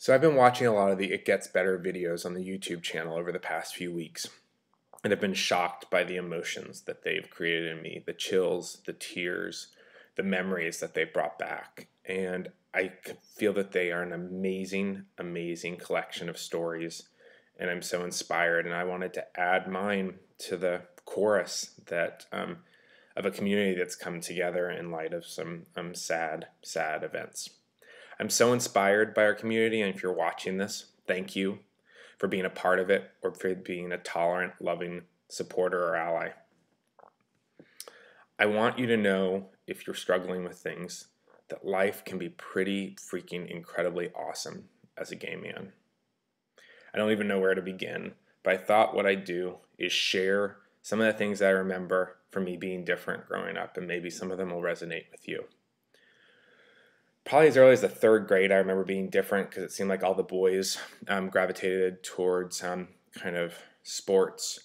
So I've been watching a lot of the It Gets Better videos on the YouTube channel over the past few weeks, and have been shocked by the emotions that they've created in me, the chills, the tears, the memories that they've brought back. And I feel that they are an amazing, amazing collection of stories, and I'm so inspired, and I wanted to add mine to the chorus that of a community that's come together in light of some sad, sad events. I'm so inspired by our community, and if you're watching this, thank you for being a part of it or for being a tolerant, loving supporter or ally. I want you to know, if you're struggling with things, that life can be pretty freaking incredibly awesome as a gay man. I don't even know where to begin, but I thought what I'd do is share some of the things that I remember from me being different growing up, and maybe some of them will resonate with you. Probably as early as the third grade, I remember being different because it seemed like all the boys gravitated towards kind of sports.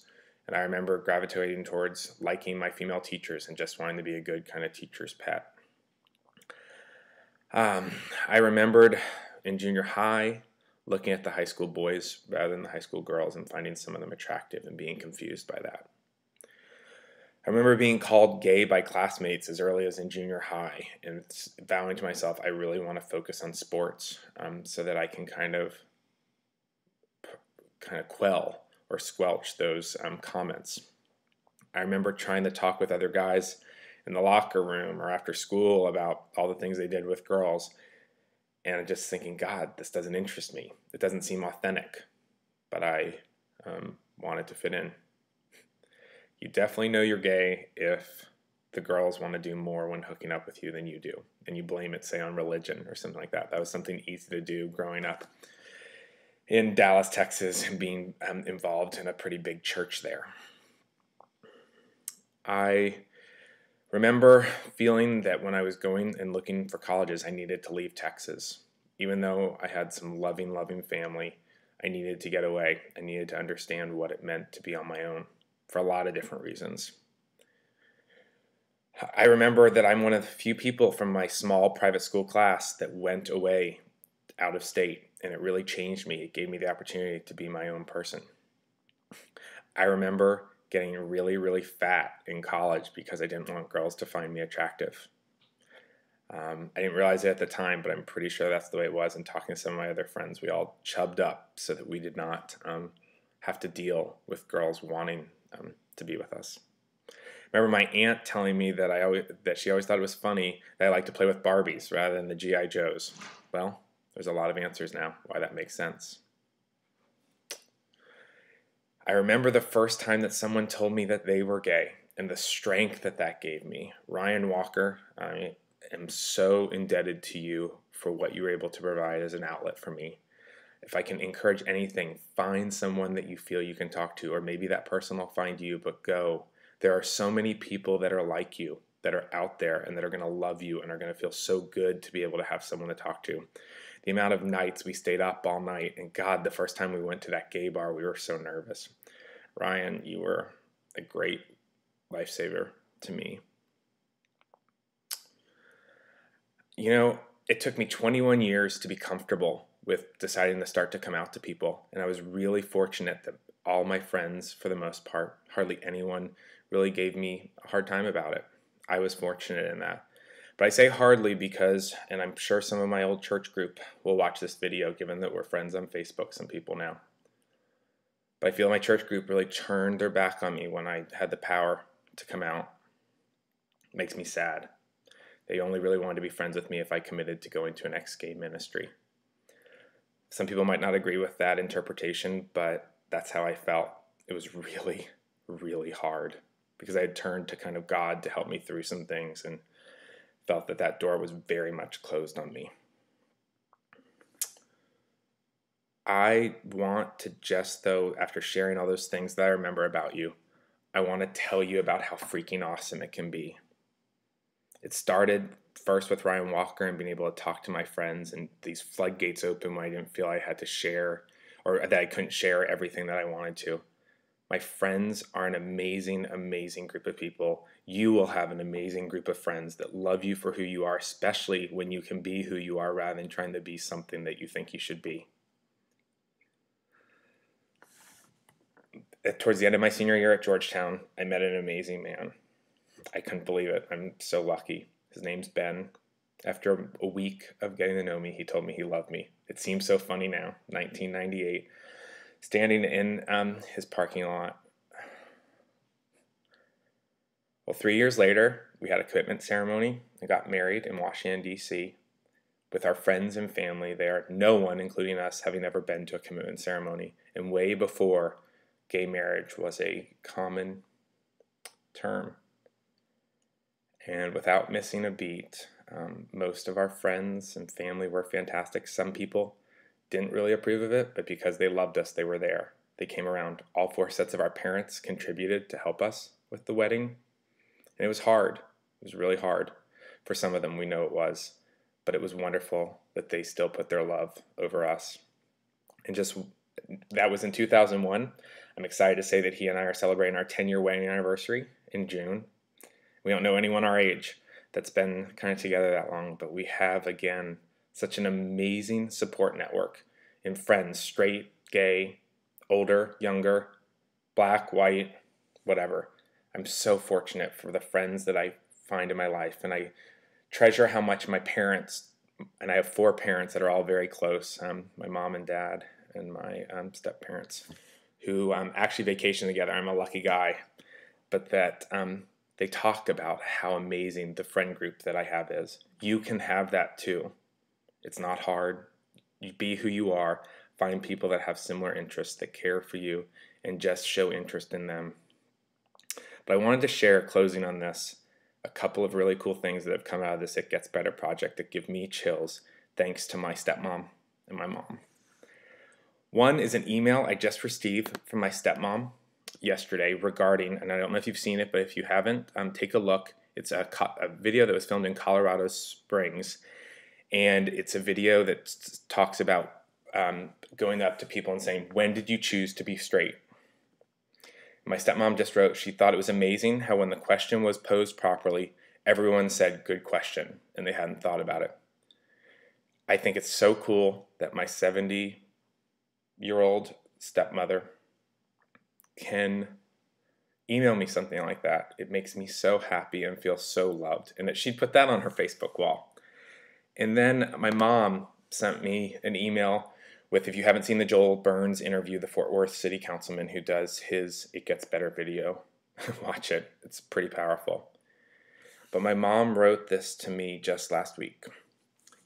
And I remember gravitating towards liking my female teachers and just wanting to be a good kind of teacher's pet. I remembered in junior high looking at the high school boys rather than the high school girls and finding some of them attractive and being confused by that. I remember being called gay by classmates as early as in junior high and vowing to myself I really want to focus on sports so that I can kind of quell or squelch those comments. I remember trying to talk with other guys in the locker room or after school about all the things they did with girls, and just thinking, God, this doesn't interest me. It doesn't seem authentic, but I wanted to fit in. You definitely know you're gay if the girls want to do more when hooking up with you than you do, and you blame it, say, on religion or something like that. That was something easy to do growing up in Dallas, Texas, and being involved in a pretty big church there. I remember feeling that when I was going and looking for colleges, I needed to leave Texas. Even though I had some loving, loving family, I needed to get away. I needed to understand what it meant to be on my own for a lot of different reasons. I remember that I'm one of the few people from my small private school class that went away out of state, and it really changed me. It gave me the opportunity to be my own person. I remember getting really, really fat in college because I didn't want girls to find me attractive. I didn't realize it at the time, but I'm pretty sure that's the way it was. And talking to some of my other friends, we all chubbed up so that we did not have to deal with girls wanting to be with us. Remember my aunt telling me that she always thought it was funny that I like to play with Barbies rather than the G.I. Joes. Well, there's a lot of answers now why that makes sense. I remember the first time that someone told me that they were gay and the strength that that gave me. Ryan Walker, I am so indebted to you for what you were able to provide as an outlet for me. If I can encourage anything, find someone that you feel you can talk to, or maybe that person will find you, but go. There are so many people that are like you, that are out there and that are going to love you and are going to feel so good to be able to have someone to talk to. The amount of nights we stayed up all night, and God, the first time we went to that gay bar, we were so nervous. Ryan, you were a great lifesaver to me. You know, it took me 21 years to be comfortable with deciding to start to come out to people, and I was really fortunate that all my friends, for the most part, hardly anyone really gave me a hard time about it. I was fortunate in that. But I say hardly because, and I'm sure some of my old church group will watch this video given that we're friends on Facebook, some people now. But I feel my church group really turned their back on me when I had the power to come out. It makes me sad. They only really wanted to be friends with me if I committed to going to an ex-gay ministry. Some people might not agree with that interpretation, but that's how I felt. It was really, really hard because I had turned to kind of God to help me through some things and felt that that door was very much closed on me. I want to just, though, after sharing all those things that I remember about you, I want to tell you about how freaking awesome it can be. It started first with Ryan Walker and being able to talk to my friends, and these floodgates open when I didn't feel I had to share or that I couldn't share everything that I wanted to. My friends are an amazing, amazing group of people. You will have an amazing group of friends that love you for who you are, especially when you can be who you are rather than trying to be something that you think you should be. Towards the end of my senior year at Georgetown, I met an amazing man. I couldn't believe it. I'm so lucky. His name's Ben. After a week of getting to know me, he told me he loved me. It seems so funny now, 1998, standing in his parking lot. Well, 3 years later, we had a commitment ceremony and got married in Washington, D.C. with our friends and family there, no one, including us, having ever been to a commitment ceremony, and way before gay marriage was a common term. And without missing a beat, most of our friends and family were fantastic. Some people didn't really approve of it, but because they loved us, they were there. They came around. All 4 sets of our parents contributed to help us with the wedding. And it was hard. It was really hard. For some of them, we know it was. But it was wonderful that they still put their love over us. And just, that was in 2001. I'm excited to say that he and I are celebrating our 10-year wedding anniversary in June. We don't know anyone our age that's been kind of together that long, but we have, again, such an amazing support network in friends, straight, gay, older, younger, black, white, whatever. I'm so fortunate for the friends that I find in my life, and I treasure how much my parents, and I have 4 parents that are all very close, my mom and dad and my step-parents, who actually vacation together. I'm a lucky guy, but that they talk about how amazing the friend group that I have is. You can have that too. It's not hard. You be who you are. Find people that have similar interests, that care for you, and just show interest in them. But I wanted to share, closing on this, a couple of really cool things that have come out of this It Gets Better project that give me chills, thanks to my stepmom and my mom. One is an email I just received from my stepmom yesterday regarding, and I don't know if you've seen it, but if you haven't, take a look. It's a video that was filmed in Colorado Springs, and it's a video that talks about going up to people and saying, when did you choose to be straight? My stepmom just wrote, she thought it was amazing how when the question was posed properly, everyone said, good question, and they hadn't thought about it. I think it's so cool that my 70-year-old stepmother can email me something like that. It makes me so happy and feel so loved, and that she'd put that on her Facebook wall. And then my mom sent me an email with, if you haven't seen the Joel Burns interview, the Fort Worth city councilman who does his It Gets Better video, watch it. It's pretty powerful. But my mom wrote this to me just last week.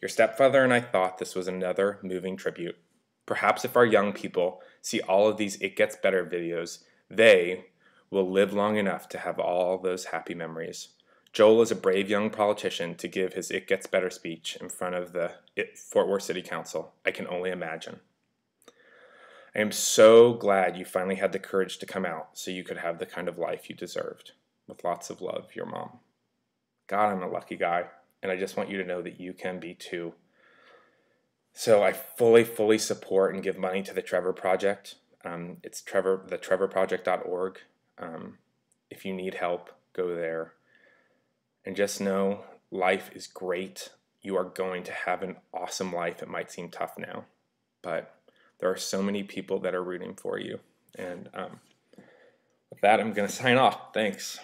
Your stepfather and I thought this was another moving tribute. Perhaps if our young people see all of these It Gets Better videos, they will live long enough to have all those happy memories. Joel is a brave young politician to give his It Gets Better speech in front of the Fort Worth City Council. I can only imagine. I am so glad you finally had the courage to come out so you could have the kind of life you deserved. With lots of love, your mom. God, I'm a lucky guy, and I just want you to know that you can be too. So I fully support and give money to the Trevor Project. It's thetrevorproject.org. If you need help, go there. And just know life is great. You are going to have an awesome life. It might seem tough now, but there are so many people that are rooting for you. And with that, I'm going to sign off. Thanks.